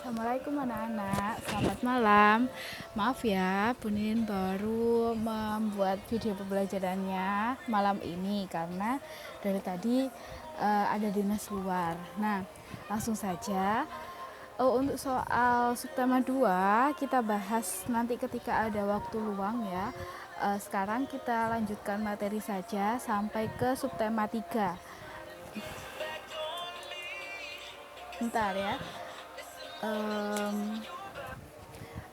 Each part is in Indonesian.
Assalamualaikum anak-anak, selamat malam. Maaf ya, Bunin baru membuat video pembelajarannya malam ini karena dari tadi ada dinas luar. Nah, langsung saja. Untuk soal subtema 2 kita bahas nanti ketika ada waktu luang ya. Sekarang kita lanjutkan materi saja sampai ke subtema 3. Bentar ya.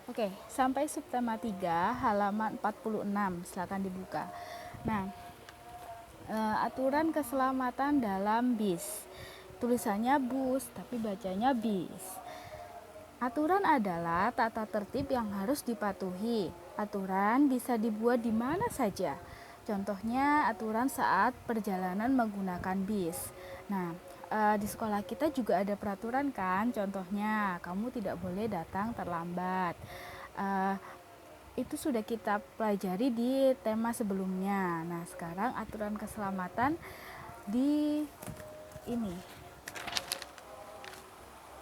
Oke, sampai subtema 3 halaman 46, silakan dibuka. Nah, aturan keselamatan dalam bis. Tulisannya bus, tapi bacanya bis. Aturan adalah tata tertib yang harus dipatuhi. Aturan bisa dibuat di mana saja. Contohnya aturan saat perjalanan menggunakan bis. Nah, di sekolah kita juga ada peraturan kan, contohnya kamu tidak boleh datang terlambat. Itu sudah kita pelajari di tema sebelumnya. Nah, sekarang aturan keselamatan di ini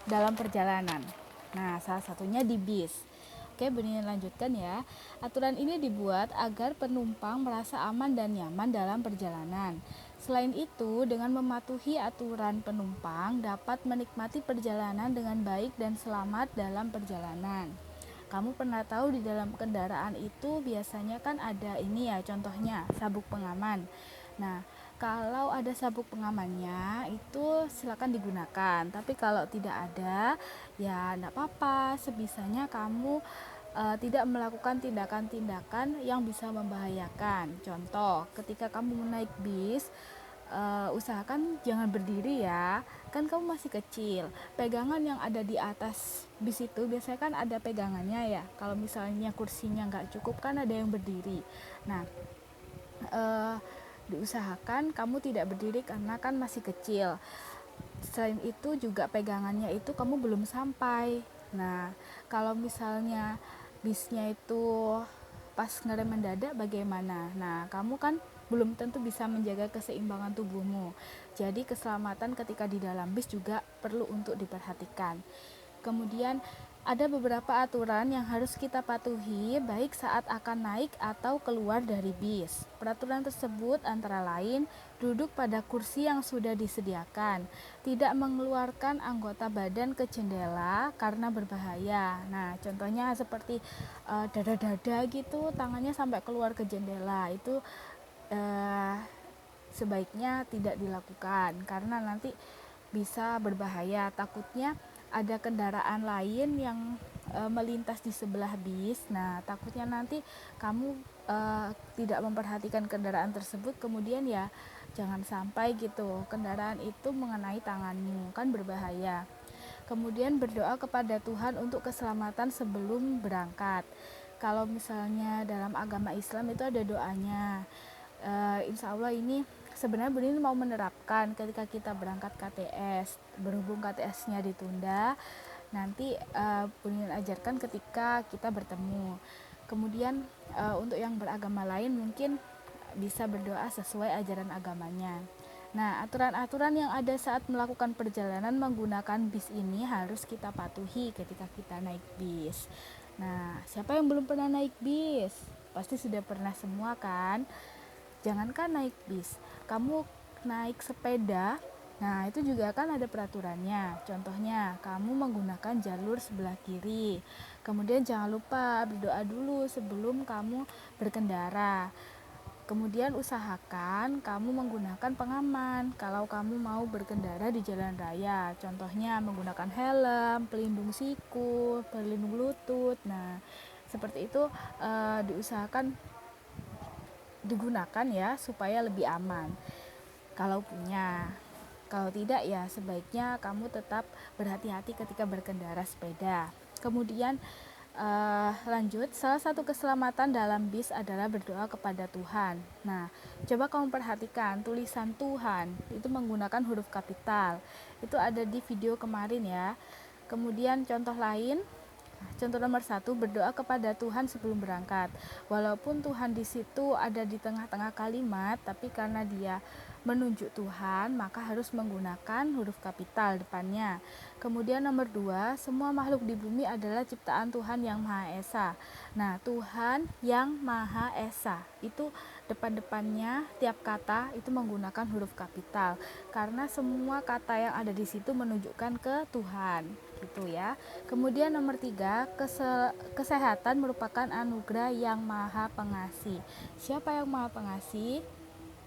dalam perjalanan. Nah, salah satunya di bis. Oke, Benih lanjutkan ya. Aturan ini dibuat agar penumpang merasa aman dan nyaman dalam perjalanan. Selain itu, dengan mematuhi aturan penumpang dapat menikmati perjalanan dengan baik dan selamat dalam perjalanan. Kamu pernah tahu di dalam kendaraan itu biasanya kan ada ini ya, contohnya sabuk pengaman. Nah, kalau ada sabuk pengamannya itu silakan digunakan. Tapi kalau tidak ada, ya enggak apa-apa. Sebisanya kamu tidak melakukan tindakan-tindakan yang bisa membahayakan. Contoh, ketika kamu naik bis, usahakan jangan berdiri ya, kan kamu masih kecil. Pegangan yang ada di atas bis itu biasanya kan ada pegangannya ya. Kalau misalnya kursinya nggak cukup kan ada yang berdiri. Nah, diusahakan kamu tidak berdiri karena kan masih kecil. Selain itu juga pegangannya itu kamu belum sampai. Nah, kalau misalnya bisnya itu pas ngerem mendadak bagaimana? Nah, kamu kan belum tentu bisa menjaga keseimbangan tubuhmu. Jadi keselamatan ketika di dalam bis juga perlu untuk diperhatikan. Kemudian ada beberapa aturan yang harus kita patuhi baik saat akan naik atau keluar dari bis. Peraturan tersebut antara lain duduk pada kursi yang sudah disediakan, tidak mengeluarkan anggota badan ke jendela karena berbahaya. Nah, contohnya seperti dada-dada gitu, tangannya sampai keluar ke jendela, itu sebaiknya tidak dilakukan karena nanti bisa berbahaya. Takutnya ada kendaraan lain yang melintas di sebelah bis. Nah, takutnya nanti kamu tidak memperhatikan kendaraan tersebut, kemudian ya jangan sampai gitu kendaraan itu mengenai tanganmu, kan berbahaya. Kemudian berdoa kepada Tuhan untuk keselamatan sebelum berangkat. Kalau misalnya dalam agama Islam itu ada doanya. Insya Allah ini sebenarnya Bunin mau menerapkan ketika kita berangkat KTS, berhubung KTS-nya ditunda, nanti Bunin ajarkan ketika kita bertemu. Kemudian untuk yang beragama lain mungkin bisa berdoa sesuai ajaran agamanya. Nah, aturan-aturan yang ada saat melakukan perjalanan menggunakan bis ini harus kita patuhi ketika kita naik bis. Nah, siapa yang belum pernah naik bis? Pasti sudah pernah semua kan? Jangankan naik bis, kamu naik sepeda, nah itu juga kan ada peraturannya. Contohnya, kamu menggunakan jalur sebelah kiri. Kemudian jangan lupa berdoa dulu sebelum kamu berkendara. Kemudian usahakan kamu menggunakan pengaman kalau kamu mau berkendara di jalan raya. Contohnya menggunakan helm, pelindung siku, pelindung lutut. Nah, seperti itu diusahakan digunakan ya supaya lebih aman kalau punya. Kalau tidak ya sebaiknya kamu tetap berhati-hati ketika berkendara sepeda. Kemudian lanjut, salah satu keselamatan dalam bis adalah berdoa kepada Tuhan. Nah, coba kamu perhatikan tulisan Tuhan itu menggunakan huruf kapital. Itu ada di video kemarin ya. Kemudian contoh lain, contoh nomor 1, berdoa kepada Tuhan sebelum berangkat. Walaupun Tuhan di situ ada di tengah-tengah kalimat, tapi karena dia menunjuk Tuhan, maka harus menggunakan huruf kapital depannya. Kemudian nomor 2, semua makhluk di bumi adalah ciptaan Tuhan yang Maha Esa. Nah, Tuhan yang Maha Esa itu depan-depannya tiap kata itu menggunakan huruf kapital, karena semua kata yang ada di situ menunjukkan ke Tuhan, gitu ya. Kemudian nomor 3, kesehatan merupakan anugerah yang Maha Pengasih. Siapa yang Maha Pengasih?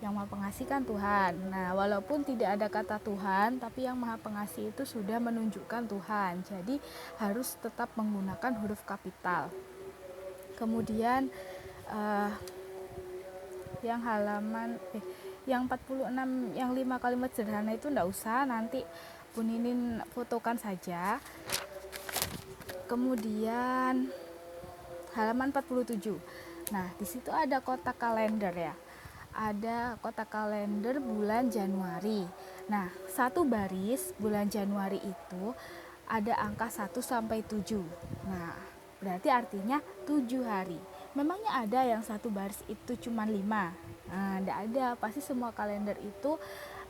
Yang Maha Pengasih kan Tuhan. Nah, walaupun tidak ada kata Tuhan, tapi yang Maha Pengasih itu sudah menunjukkan Tuhan. Jadi harus tetap menggunakan huruf kapital. Kemudian yang halaman yang 46, yang 5 kalimat sederhana itu enggak usah, nanti Bu Ninin fotokan saja. Kemudian halaman 47. Nah, di situ ada kotak kalender ya. Ada kotak kalender bulan Januari. Nah, satu baris bulan Januari itu ada angka 1 sampai 7. Nah, berarti artinya 7 hari. Memangnya ada yang satu baris itu cuma 5? Nah, enggak ada. Pasti semua kalender itu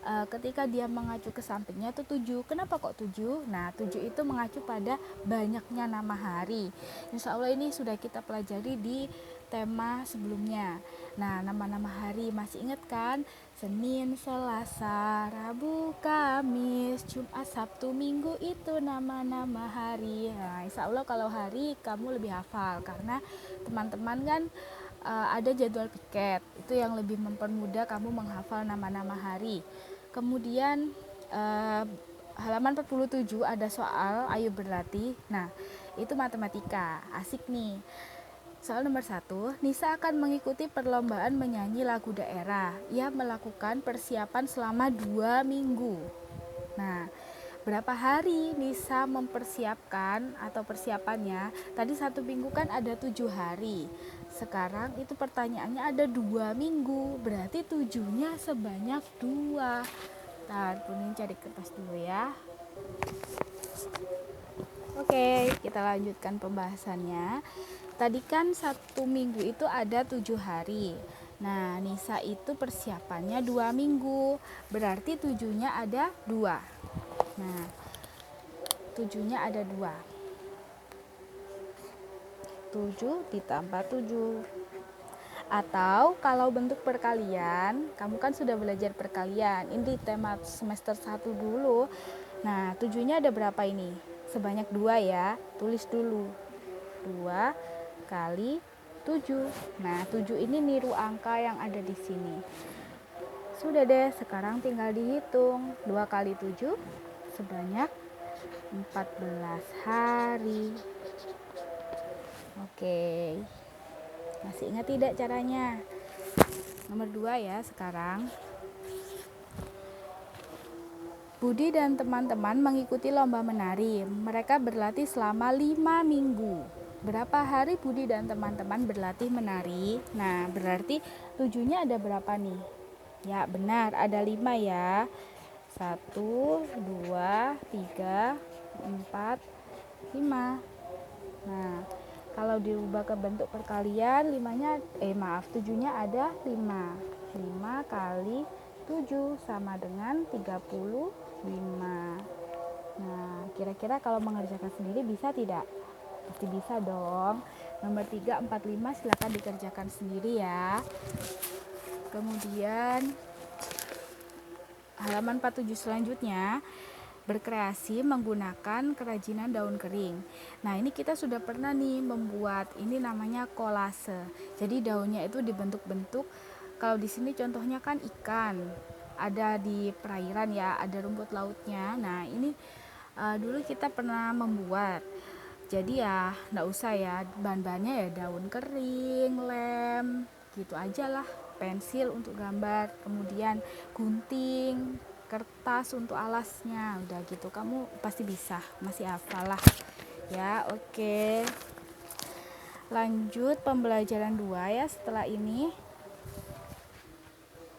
ketika dia mengacu ke sampingnya itu 7. Kenapa kok 7? Nah, 7 itu mengacu pada banyaknya nama hari. Insya Allah ini sudah kita pelajari di tema sebelumnya. Nah, nama-nama hari masih ingat kan? Senin, Selasa, Rabu, Kamis, Jumat, Sabtu, Minggu itu nama-nama hari. Nah, insya Allah kalau hari kamu lebih hafal, karena teman-teman kan ada jadwal piket. Itu yang lebih mempermudah kamu menghafal nama-nama hari. Kemudian halaman 47 ada soal ayo berlatih. Nah, itu matematika. Asik nih. Soal nomor 1, Nisa akan mengikuti perlombaan menyanyi lagu daerah. Ia melakukan persiapan selama 2 minggu. Nah, berapa hari Nisa mempersiapkan atau persiapannya? Tadi 1 minggu kan ada 7 hari. Sekarang itu pertanyaannya ada 2 minggu. Berarti 7-nya sebanyak 2. Ntar Punin cari kertas dulu ya. Oke, kita lanjutkan pembahasannya. Tadi kan 1 minggu itu ada 7 hari. Nah, Nisa itu persiapannya 2 minggu. Berarti 7-nya ada 2. Nah, 7-nya ada 2. 7 ditambah 7. Atau kalau bentuk perkalian, kamu kan sudah belajar perkalian. Ini tema semester 1 dulu. Nah, 7-nya ada berapa ini? Sebanyak 2 ya. Tulis dulu. 2 kali 7. Nah, 7 ini niru angka yang ada di sini. Sudah deh, sekarang tinggal dihitung. 2 kali 7 sebanyak 14 hari. Oke. Masih ingat tidak caranya? Nomor 2 ya sekarang. Budi dan teman-teman mengikuti lomba menari. Mereka berlatih selama 5 minggu. Berapa hari Budi dan teman-teman berlatih menari? Nah, berarti 7-nya ada berapa nih? Ya, benar, ada 5 ya. 1, 2, 3, 4, 5. Nah, kalau diubah ke bentuk perkalian, 7-nya ada 5. 5 kali 7 sama dengan 35. Nah, kira-kira kalau mengerjakan sendiri bisa tidak? Pasti bisa dong. Nomor 3, 4, 5 silakan dikerjakan sendiri ya. Kemudian halaman 47 selanjutnya, berkreasi menggunakan kerajinan daun kering. Nah, ini kita sudah pernah nih membuat, ini namanya kolase. Jadi daunnya itu dibentuk-bentuk. Kalau di sini contohnya kan ikan, ada di perairan ya, ada rumput lautnya. Nah, ini dulu kita pernah membuat. Jadi ya nggak usah ya, bahan-bahannya ya daun kering, lem, gitu aja lah, pensil untuk gambar, kemudian gunting, kertas untuk alasnya, udah gitu kamu pasti bisa, masih hafal lah ya. Oke, lanjut pembelajaran 2 ya setelah ini.